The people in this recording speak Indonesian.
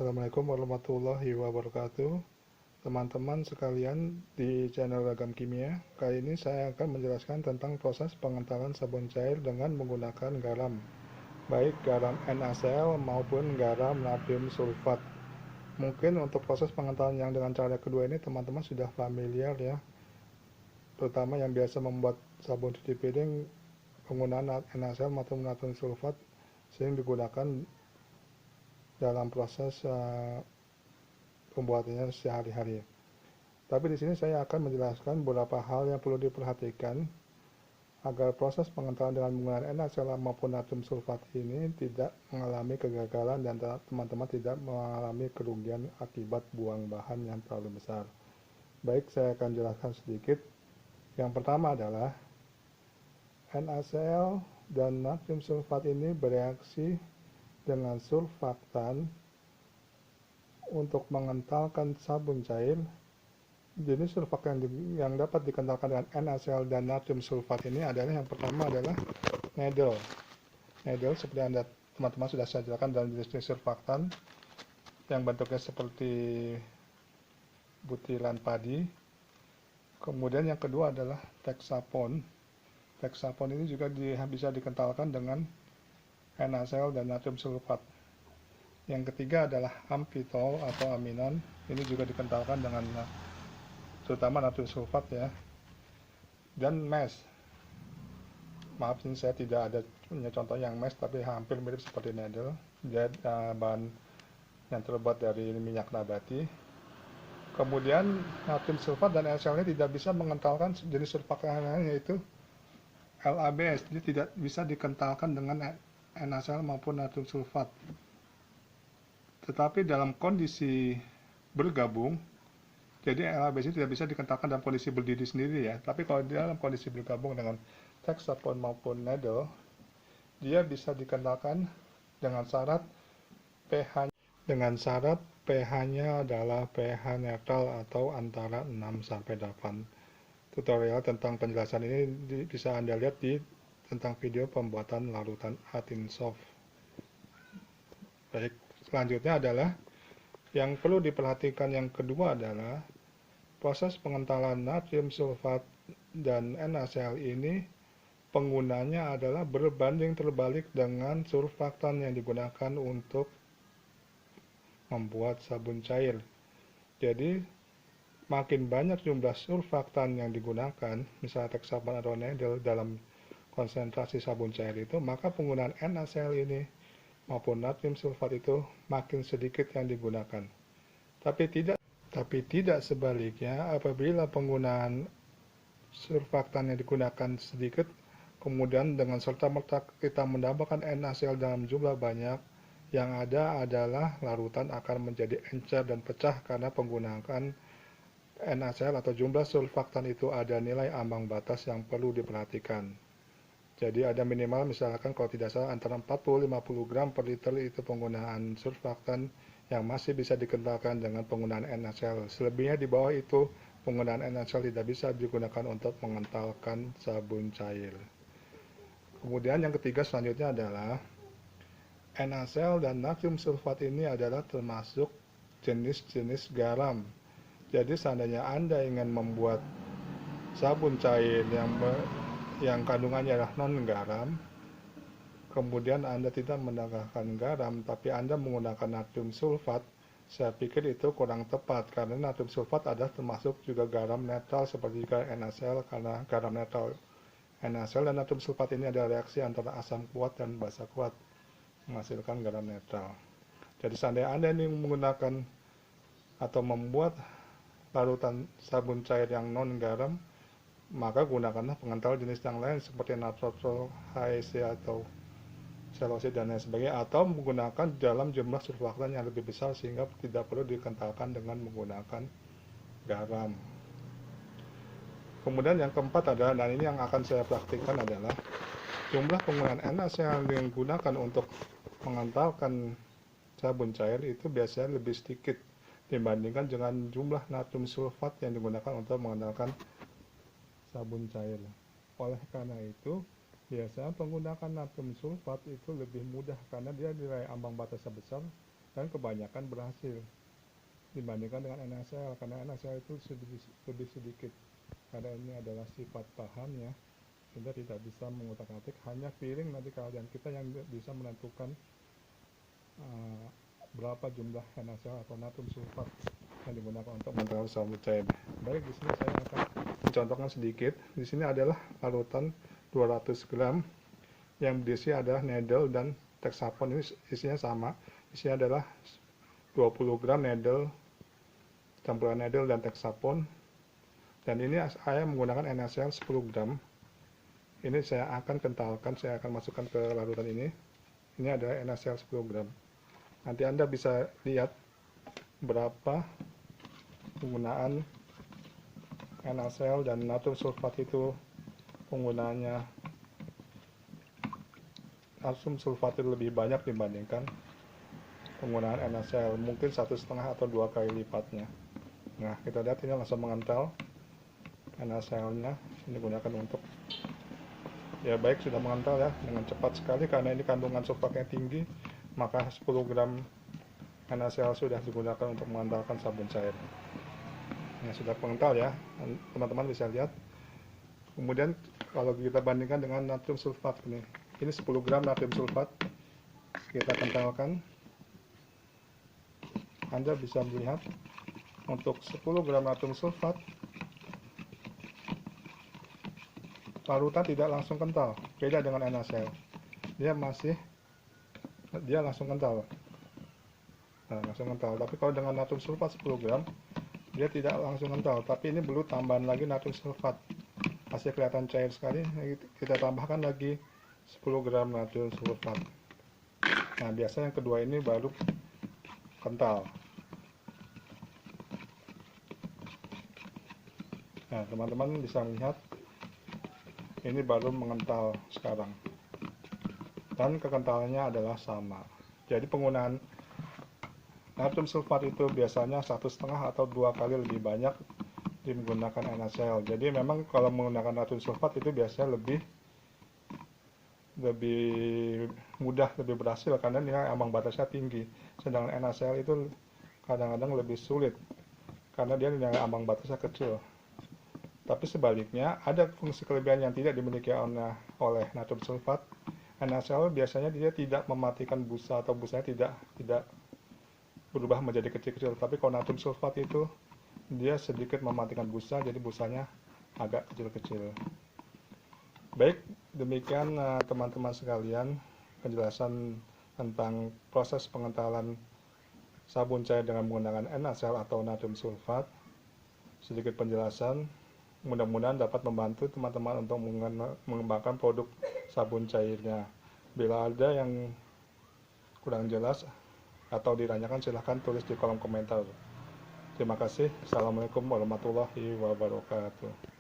Assalamualaikum warahmatullahi wabarakatuh. Teman-teman sekalian di channel Ragam Kimia, kali ini saya akan menjelaskan tentang proses pengentalan sabun cair dengan menggunakan garam, baik garam NaCl maupun garam natrium sulfat. Mungkin untuk proses pengentalan yang dengan cara kedua ini teman-teman sudah familiar ya, terutama yang biasa membuat sabun cuci piring penggunaan NaCl maupun natrium sulfat sering digunakan dalam proses pembuatannya sehari-hari. Tapi di sini saya akan menjelaskan beberapa hal yang perlu diperhatikan agar proses pengentalan dengan menggunakan NaCl maupun natrium sulfat ini tidak mengalami kegagalan dan teman-teman tidak mengalami kerugian akibat buang bahan yang terlalu besar. Baik, saya akan jelaskan sedikit. Yang pertama adalah NaCl dan natrium sulfat ini bereaksi dengan surfaktan untuk mengentalkan sabun cair. Jenis surfaktan yang dapat dikentalkan dengan NaCl dan natrium sulfat ini adalah yang pertama adalah needle. Needle seperti Anda teman-teman sudah saya jelaskan dalam jenis surfaktan yang bentuknya seperti butiran padi. Kemudian yang kedua adalah Texapon. Texapon ini juga bisa dikentalkan dengan NaCl dan natrium sulfat. Yang ketiga adalah amfitol atau aminon. Ini juga dikentalkan dengan terutama natrium sulfat ya. Dan mesh. Maaf ini saya tidak ada punya contoh yang mesh tapi hampir mirip seperti needle. Dia bahan yang terbuat dari minyak nabati. Kemudian natrium sulfat dan NaCl ini tidak bisa mengentalkan jenis surfaktan lain yaitu LABS. Jadi tidak bisa dikentalkan dengan NaCl maupun natrium sulfat. Tetapi dalam kondisi bergabung, jadi LABS ini tidak bisa dikentalkan dalam kondisi berdiri sendiri ya. Tapi kalau dalam kondisi bergabung dengan Texapon maupun needle, dia bisa dikentalkan dengan syarat pH-nya adalah pH netral atau antara 6 sampai 8. Tutorial tentang penjelasan ini bisa Anda lihat tentang video pembuatan larutan Atinsoft. Baik, selanjutnya adalah yang perlu diperhatikan yang kedua adalah proses pengentalan natrium sulfat dan NaCl ini penggunanya adalah berbanding terbalik dengan surfaktan yang digunakan untuk membuat sabun cair. Jadi makin banyak jumlah surfaktan yang digunakan, misalnya Texapon atau needle dalam konsentrasi sabun cair itu, maka penggunaan NaCl ini maupun natrium sulfat itu makin sedikit yang digunakan. Tapi tidak sebaliknya, apabila penggunaan surfaktan yang digunakan sedikit, kemudian dengan serta-merta kita menambahkan NaCl dalam jumlah banyak, yang ada adalah larutan akan menjadi encer dan pecah karena penggunaan NaCl atau jumlah surfaktan itu ada nilai ambang batas yang perlu diperhatikan. Jadi ada minimal misalkan kalau tidak salah antara 40-50 gram per liter itu penggunaan surfaktan yang masih bisa dikentalkan dengan penggunaan NaCl. Selebihnya di bawah itu penggunaan NaCl tidak bisa digunakan untuk mengentalkan sabun cair. Kemudian yang ketiga selanjutnya adalah NaCl dan natrium sulfat ini adalah termasuk jenis-jenis garam. Jadi seandainya Anda ingin membuat sabun cair yang kandungannya adalah non-garam, kemudian Anda tidak menambahkan garam, tapi Anda menggunakan natrium sulfat, saya pikir itu kurang tepat, karena natrium sulfat adalah termasuk juga garam netral seperti NaCl, karena garam netral NaCl dan natrium sulfat ini adalah reaksi antara asam kuat dan basa kuat, menghasilkan garam netral. Jadi seandainya Anda ini menggunakan atau membuat larutan sabun cair yang non-garam, maka gunakanlah pengental jenis yang lain seperti natrol, HEC atau selosid dan lain sebagainya, atau menggunakan dalam jumlah surfaktan yang lebih besar sehingga tidak perlu dikentalkan dengan menggunakan garam. Kemudian yang keempat adalah, dan ini yang akan saya praktikkan adalah jumlah penggunaan NaCl yang digunakan untuk mengentalkan sabun cair itu biasanya lebih sedikit dibandingkan dengan jumlah natrium sulfat yang digunakan untuk mengentalkan sabun cair. Oleh karena itu, biasanya penggunaan natrium sulfat itu lebih mudah karena dia nilai ambang batasnya besar dan kebanyakan berhasil dibandingkan dengan NaCl, karena NaCl itu lebih sedikit, karena ini adalah sifat bahan ya, sehingga tidak bisa mengutak-atik, hanya feeling nanti kalian kita yang bisa menentukan berapa jumlah NaCl atau natrium sulfat yang digunakan untuk menentukan sabun cair. Baik, di sini saya akan mencontohkan sedikit. Di sini adalah larutan 200 gram yang berisi adalah needle dan Texapon. Ini isinya sama, isinya adalah 20 gram needle, campuran needle dan Texapon. Dan ini saya menggunakan NaCl 10 gram. Ini saya akan kentalkan, saya akan masukkan ke larutan ini. Ini adalah NaCl 10 gram. Nanti Anda bisa lihat berapa penggunaan NaCl dan natrium sulfat itu penggunaannya. Natrium sulfat itu lebih banyak dibandingkan penggunaan NaCl, mungkin 1,5 atau 2 kali lipatnya. Nah, kita lihat ini langsung mengental NaCl-nya. Ini digunakan untuk, ya baik, sudah mengental ya dengan cepat sekali, karena ini kandungan sulfatnya tinggi, maka 10 gram NaCl sudah digunakan untuk mengentalkan sabun cair. Ini sudah mengental ya, teman-teman bisa lihat. Kemudian kalau kita bandingkan dengan natrium sulfat, ini 10 gram natrium sulfat, kita kentalkan. Anda bisa melihat untuk 10 gram natrium sulfat, larutan tidak langsung kental, beda dengan NaCl. Dia langsung kental. Nah, langsung kental. Tapi kalau dengan natrium sulfat 10 gram, dia tidak langsung kental. Tapi ini perlu tambahan lagi natrium sulfat. Masih kelihatan cair sekali. Kita tambahkan lagi 10 gram natrium sulfat. Nah, biasanya yang kedua ini baru kental. Nah, teman-teman bisa melihat ini baru mengental sekarang. Dan kekentalannya adalah sama. Jadi penggunaan natrium sulfat itu biasanya 1,5 atau 2 kali lebih banyak menggunakan NaCl. Jadi memang kalau menggunakan natrium sulfat itu biasanya lebih mudah, lebih berhasil, karena dia ambang batasnya tinggi. Sedangkan NaCl itu kadang-kadang lebih sulit karena dia nilai ambang batasnya kecil. Tapi sebaliknya, ada fungsi kelebihan yang tidak dimiliki oleh natrium sulfat. NaCl biasanya dia tidak mematikan busa, atau busanya tidak berubah menjadi kecil-kecil. Tapi kalau natrium sulfat itu dia sedikit mematikan busa, jadi busanya agak kecil-kecil. Baik, demikian teman-teman sekalian penjelasan tentang proses pengentalan sabun cair dengan menggunakan NaCl atau natrium sulfat. Sedikit penjelasan, mudah-mudahan dapat membantu teman-teman untuk mengembangkan produk sabun cairnya. Bila ada yang kurang jelas atau ditanyakan, silahkan tulis di kolom komentar. Terima kasih. Assalamualaikum warahmatullahi wabarakatuh.